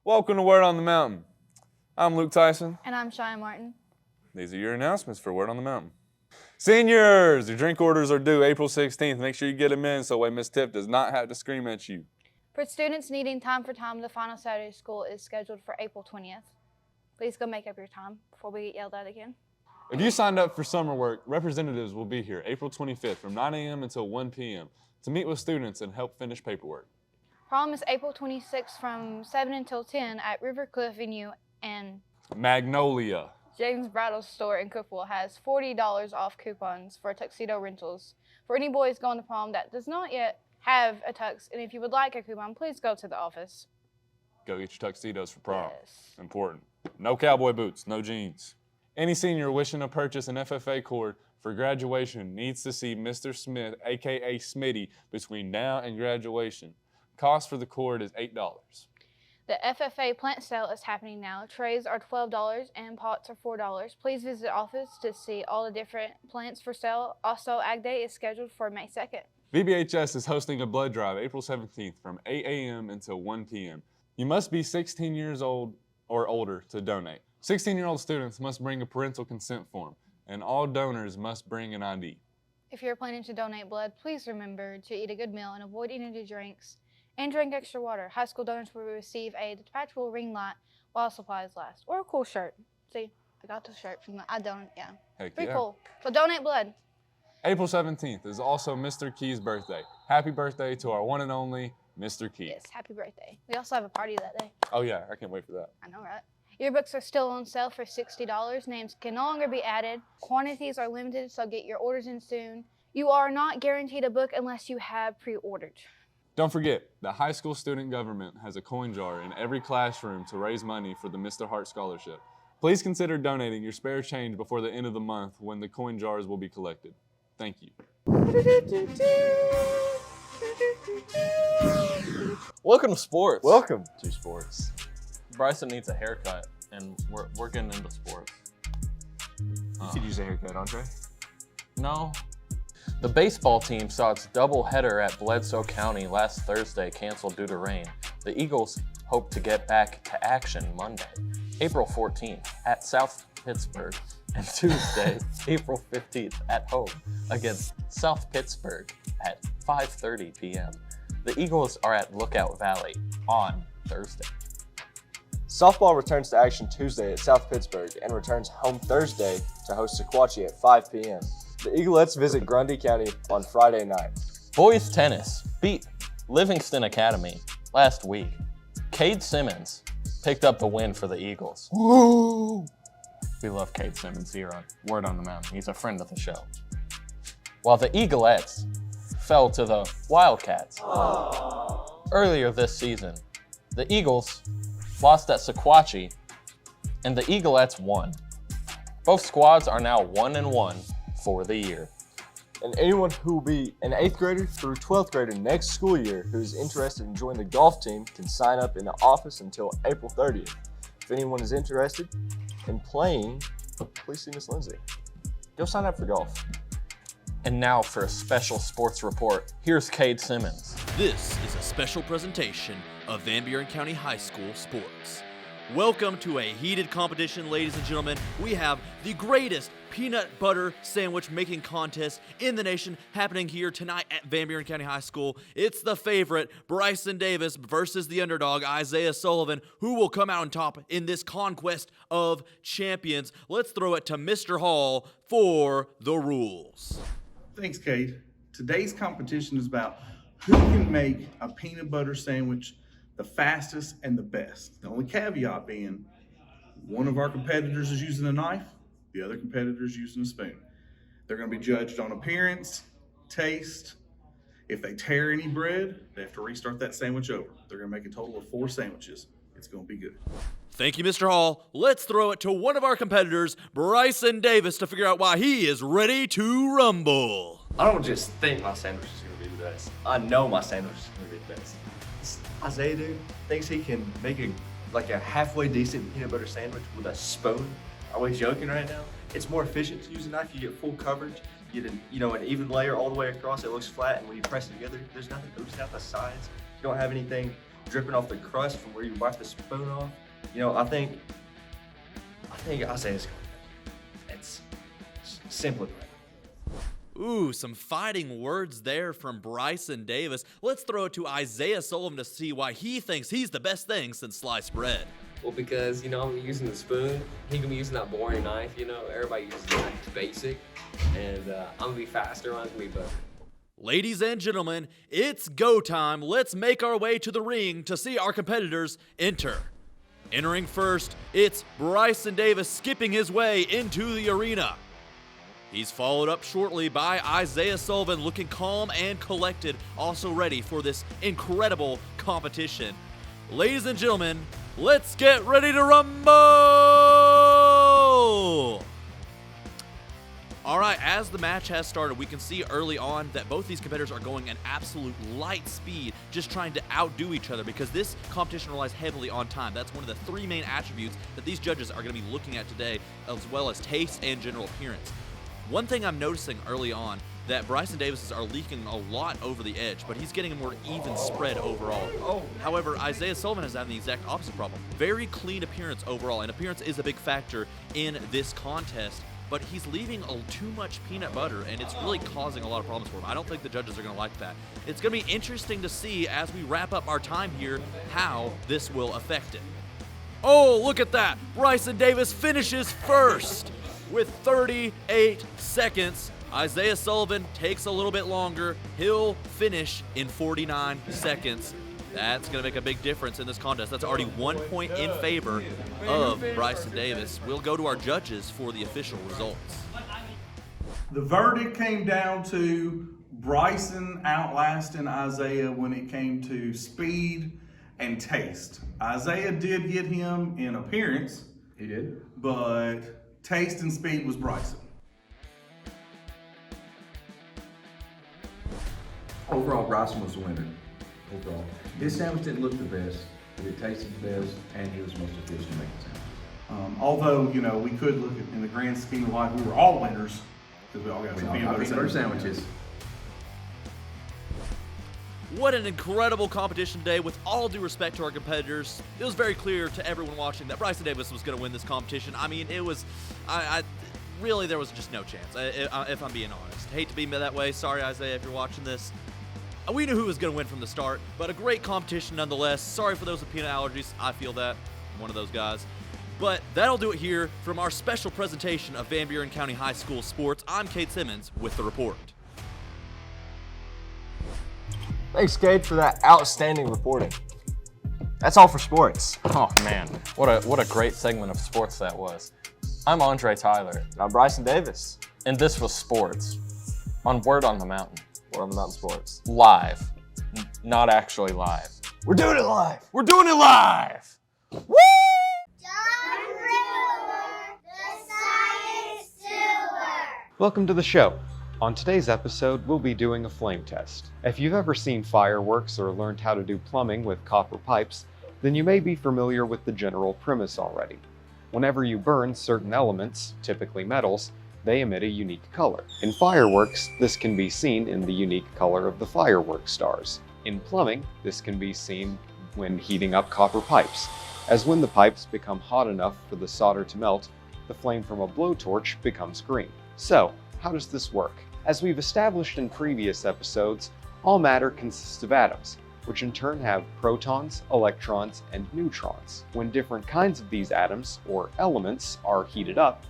Welcome to Word on the Mountain. I'm Luke Tyson. And I'm Cheyenne Martin. These are your announcements for Word on the Mountain. Seniors, your drink orders are due April 16th. Make sure you get them in so way Miss Tiff does not have to scream at you. For students needing time for time, the final Saturday of school is scheduled for April 20th. Please go make up your time before we get yelled at again. If you signed up for summer work, representatives will be here April 25th from 9 a.m. until 1 p.m. to meet with students and help finish paperwork. Prom is April 26th from 7 until 10 at Rivercliff Venue, and Magnolia. James Bridal Store in Cookville has $40 off coupons for tuxedo rentals for any boys going to prom that does not yet have a tux. And if you would like a coupon, please go to the office. Go get your tuxedos for prom. Yes. Important. No cowboy boots, no jeans. Any senior wishing to purchase an FFA cord for graduation needs to see Mr. Smith, aka Smitty, between now and graduation. Cost for the cord is $8. The FFA plant sale is happening now. Trays are $12 and pots are $4. Please visit the office to see all the different plants for sale. Also, Ag Day is scheduled for May 2nd. VBHS is hosting a blood drive April 17th from 8 a.m. until 1 p.m. You must be 16 years old or older to donate. 16-year-old students must bring a parental consent form, and all donors must bring an ID. If you're planning to donate blood, please remember to eat a good meal and avoid energy drinks and drink extra water. High school donors will receive a detachable ring light while supplies last, or a cool shirt. See, I got the shirt from Heck pretty yeah. cool. So donate blood. April 17th is also Mr. Key's birthday. Happy birthday to our one and only Mr. Key. Yes, happy birthday. We also have a party that day. Oh yeah, I can't wait for that. I know, right? Yearbooks are still on sale for $60. Names can no longer be added. Quantities are limited, so get your orders in soon. You are not guaranteed a book unless you have pre-ordered. Don't forget, the high school student government has a coin jar in every classroom to raise money for the Mr. Hart Scholarship. Please consider donating your spare change before the end of the month when the coin jars will be collected. Thank you. Welcome to sports. Welcome to sports. Bryson needs a haircut, and we're getting into sports. You could use a haircut, Andre. No. The baseball team saw its doubleheader at Bledsoe County last Thursday canceled due to rain. The Eagles hope to get back to action Monday, April 14th at South Pittsburgh, and Tuesday, April 15th at home against South Pittsburgh at 5:30 p.m. The Eagles are at Lookout Valley on Thursday. Softball returns to action Tuesday at South Pittsburgh and returns home Thursday to host Sequatchie at 5 p.m. The Eaglettes visit Grundy County on Friday night. Boys tennis beat Livingston Academy last week. Cade Simmons picked up the win for the Eagles. Woo! We love Cade Simmons here on Word on the Mountain. He's a friend of the show. While the Eaglettes fell to the Wildcats. Earlier this season, the Eagles lost at Sequatchie, and the Eaglettes won. Both squads are now 1-1 for the year. And anyone who will be an 8th grader through 12th grader next school year who is interested in joining the golf team can sign up in the office until April 30th. If anyone is interested in playing, please see Miss Lindsay. Go sign up for golf. And now for a special sports report, here's Cade Simmons. This is a special presentation of Van Buren County High School sports. Welcome to a heated competition, ladies and gentlemen. We have the greatest peanut butter sandwich making contest in the nation happening here tonight at Van Buren County High School. It's the favorite, Bryson Davis versus the underdog, Isaiah Sullivan, who will come out on top in this conquest of champions. Let's throw it to Mr. Hall for the rules. Thanks, Kate. Today's competition is about who can make a peanut butter sandwich the fastest and the best. The only caveat being one of our competitors is using a knife, the other competitor is using a spoon. They're going to be judged on appearance, taste. If they tear any bread, they have to restart that sandwich over. They're going to make a total of 4 sandwiches. It's going to be good. Thank you, Mr. Hall. Let's throw it to one of our competitors, Bryson Davis, to figure out why he is ready to rumble. I don't just think my sandwich is going to be the best. I know my sandwich is going to be the best. This Isaiah dude thinks he can make a halfway decent peanut butter sandwich with a spoon. Are we joking right now? It's more efficient to use a knife. You get full coverage. You get an even layer all the way across. It looks flat, and when you press it together, there's nothing oozing out the sides. You don't have anything dripping off the crust from where you wipe the spoon off. You know, I think Isaiah's going. It's simply great. Ooh, some fighting words there from Bryson Davis. Let's throw it to Isaiah Sullivan to see why he thinks he's the best thing since sliced bread. Well, because, I'm using the spoon. He can be using that boring knife, Everybody uses the knife. It's basic. And I'm going to be faster. I'm going to be better. Ladies and gentlemen, it's go time. Let's make our way to the ring to see our competitors enter. Entering first, it's Bryson Davis skipping his way into the arena. He's followed up shortly by Isaiah Sullivan, looking calm and collected, also ready for this incredible competition. Ladies and gentlemen, let's get ready to rumble! All right, as the match has started, we can see early on that both these competitors are going at absolute light speed, just trying to outdo each other because this competition relies heavily on time. That's one of the three main attributes that these judges are going to be looking at today, as well as taste and general appearance. One thing I'm noticing early on, that Bryson Davis are leaking a lot over the edge, but he's getting a more even spread overall. However, Isaiah Sullivan is having the exact opposite problem. Very clean appearance overall, and appearance is a big factor in this contest, but he's leaving too much peanut butter, and it's really causing a lot of problems for him. I don't think the judges are going to like that. It's going to be interesting to see as we wrap up our time here how this will affect it. Oh, look at that! Bryson Davis finishes first with 38 seconds. Isaiah Sullivan takes a little bit longer. He'll finish in 49 seconds. That's going to make a big difference in this contest. That's already 1 point in favor of Bryson Davis. We'll go to our judges for the official results. The verdict came down to Bryson outlasting Isaiah when it came to speed and taste. Isaiah did get him in appearance. He did. But taste and speed was Bryson. Overall, Bryson was the winner. Overall, his sandwich didn't look the best, but it tasted the best, and he was most efficient in making sandwiches. Although, we could look at, in the grand scheme of life, we were all winners because we all got some peanut butter sandwiches. What an incredible competition today. With all due respect to our competitors, it was very clear to everyone watching that Bryson Davis was going to win this competition. I mean, it was, really, there was just no chance, if I'm being honest. Hate to be that way. Sorry, Isaiah, if you're watching this. We knew who was going to win from the start, but a great competition nonetheless. Sorry for those with peanut allergies. I feel that. I'm one of those guys. But that'll do it here from our special presentation of Van Buren County High School sports. I'm Cade Simmons with the report. Thanks, Cade, for that outstanding reporting. That's all for sports. Oh man, what a great segment of sports that was. I'm Andre Tyler. And I'm Bryson Davis. And this was sports on Word on the Mountain. Word on the Mountain Sports. Live. Not actually live. We're doing it live. We're doing it live! Woo! John Brewer, the science doer. Welcome to the show. On today's episode, we'll be doing a flame test. If you've ever seen fireworks or learned how to do plumbing with copper pipes, then you may be familiar with the general premise already. Whenever you burn certain elements, typically metals, they emit a unique color. In fireworks, this can be seen in the unique color of the firework stars. In plumbing, this can be seen when heating up copper pipes, as when the pipes become hot enough for the solder to melt, the flame from a blowtorch becomes green. So, how does this work? As we've established in previous episodes, all matter consists of atoms, which in turn have protons, electrons, and neutrons. When different kinds of these atoms, or elements, are heated up,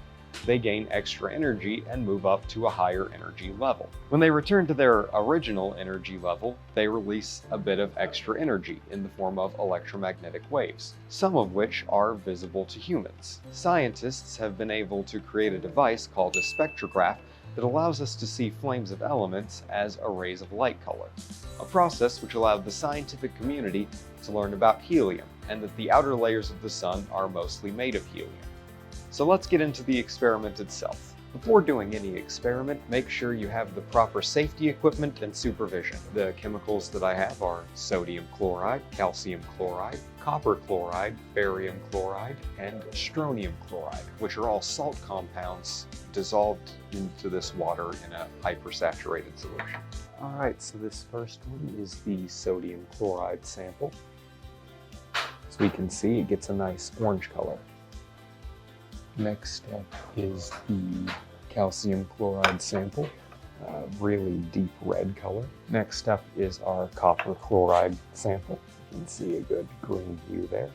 they gain extra energy and move up to a higher energy level. When they return to their original energy level, they release a bit of extra energy in the form of electromagnetic waves, some of which are visible to humans. Scientists have been able to create a device called a spectrograph that allows us to see flames of elements as arrays of light color, a process which allowed the scientific community to learn about helium and that the outer layers of the sun are mostly made of helium. So let's get into the experiment itself. Before doing any experiment, make sure you have the proper safety equipment and supervision. The chemicals that I have are sodium chloride, calcium chloride, copper chloride, barium chloride, and strontium chloride, which are all salt compounds dissolved into this water in a hypersaturated solution. All right, so this first one is the sodium chloride sample. As we can see, it gets a nice orange color. Next up is the calcium chloride sample, really deep red color. Next up is our copper chloride sample. You can see a good green hue there.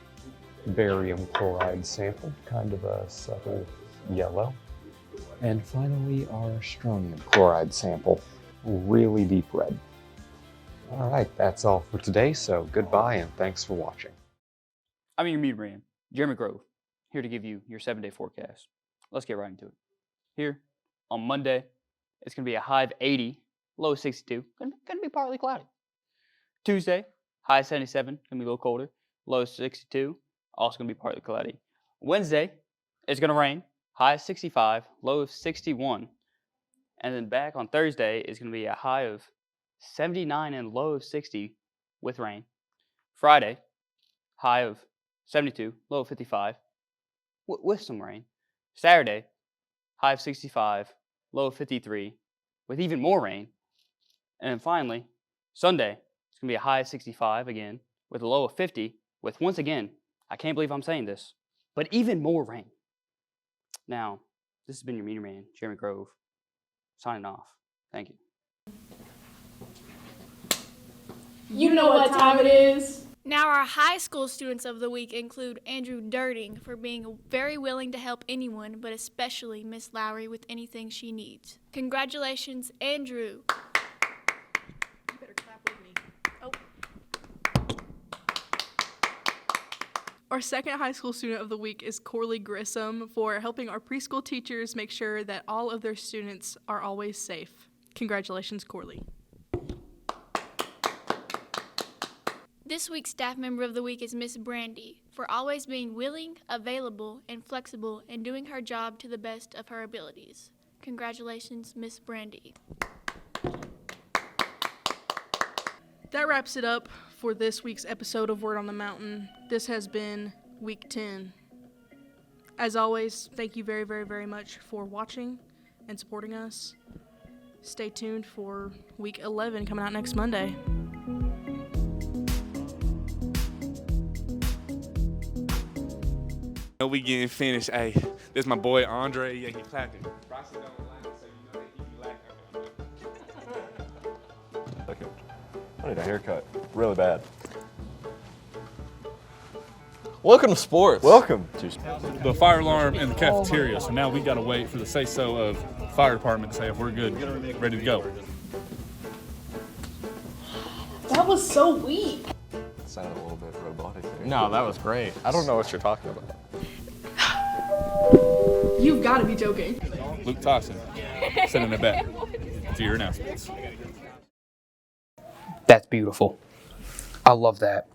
Barium chloride sample, kind of a subtle yellow. And finally, our strontium chloride sample, really deep red. All right, that's all for today, so goodbye and thanks for watching. I'm your meter man, Jeremy Grove, here to give you your 7-day forecast. Let's get right into it. Here on Monday, it's going to be a high of 80, low of 62, going to be partly cloudy. Tuesday, high of 77, going to be a little colder, low of 62, also going to be partly cloudy. Wednesday, it's going to rain, high of 65, low of 61. And then back on Thursday, it's going to be a high of 79 and low of 60 with rain. Friday, high of 72, low of 55 with some rain. Saturday, high of 65, low of 53 with even more rain. And then finally, Sunday, it's going to be a high of 65 again with a low of 50 with, once again, I can't believe I'm saying this, but even more rain. Now, this has been your meter man, Jeremy Grove, signing off. Thank you. You know what time it is. Now our high school students of the week include Andrew Dirting for being very willing to help anyone, but especially Miss Lowry with anything she needs. Congratulations, Andrew. You better clap with me. Oh. Our second high school student of the week is Corley Grissom for helping our preschool teachers make sure that all of their students are always safe. Congratulations, Corley. This week's staff member of the week is Miss Brandy for always being willing, available, and flexible and doing her job to the best of her abilities. Congratulations, Miss Brandy. That wraps it up for this week's episode of Word on the Mountain. This has been week 10. As always, thank you very, very, very much for watching and supporting us. Stay tuned for week 11 coming out next Monday. We getting finished. Hey, this is my boy Andre. Yeah, he clapping. Rossi don't laugh, so you know that he laugh. Okay. I need a haircut. Really bad. Welcome to sports. Welcome to the fire alarm in the cafeteria. So now we got to wait for the say-so of fire department to say if we're good, ready to go. That was so weak. It sounded a little bit robotic there. No, that was great. I don't know what you're talking about. You've got to be joking. Luke Tyson, sending it back to your announcements. That's beautiful. I love that.